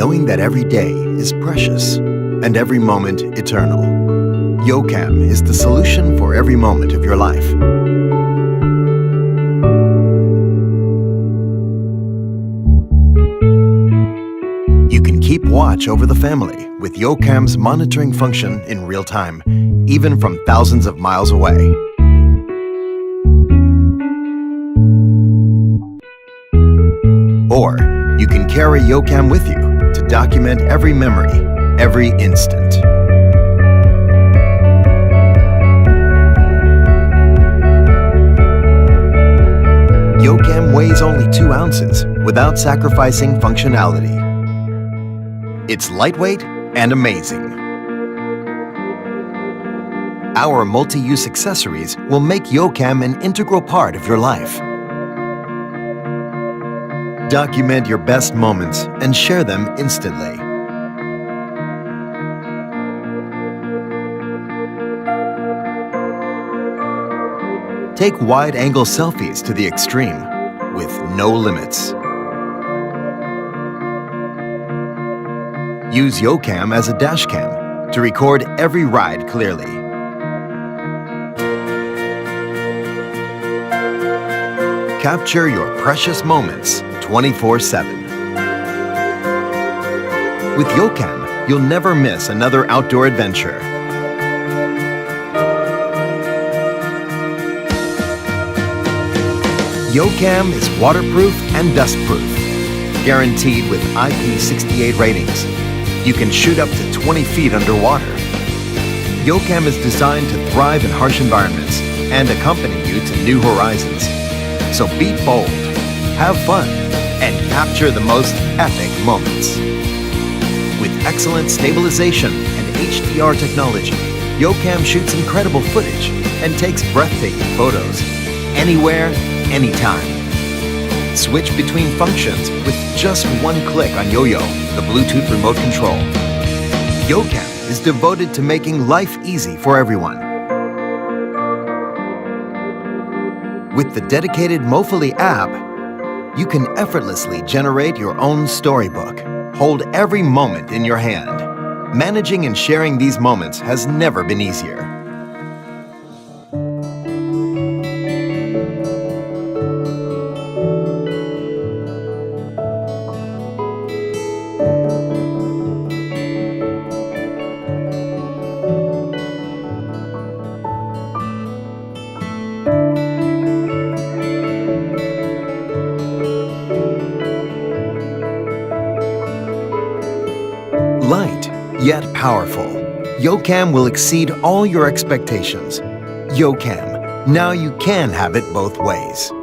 knowing that every day is precious and every moment eternal. YoCam is the solution for every moment of your life. You can keep watch over the family with YoCam's monitoring function in real time, even from thousands of miles away. Or you can carry YoCam with you to document every memory, every instant. YoCam weighs only 2 ounces without sacrificing functionality. It's lightweight and amazing. Our multi-use accessories will make YoCam an integral part of your life. Document your best moments and share them instantly. Take wide-angle selfies to the extreme with no limits. Use YoCam as a dashcam to record every ride clearly. Capture your precious moments 24/7. With YoCam, you'll never miss another outdoor adventure. YoCam is waterproof and dustproof, guaranteed with IP68 ratings. You can shoot up to 20 feet underwater. YoCam is designed to thrive in harsh environments and accompany you to new horizons. So be bold, have fun, and capture the most epic moments. With excellent stabilization and HDR technology, YoCam shoots incredible footage and takes breathtaking photos, anywhere, anytime. Switch between functions with just one click on YoYo, the Bluetooth remote control. YoCam is devoted to making life easy for everyone. With the dedicated Mofily app, you can effortlessly generate your own storybook. Hold every moment in your hand. Managing and sharing these moments has never been easier. Light, yet powerful. YoCam will exceed all your expectations. YoCam, now you can have it both ways.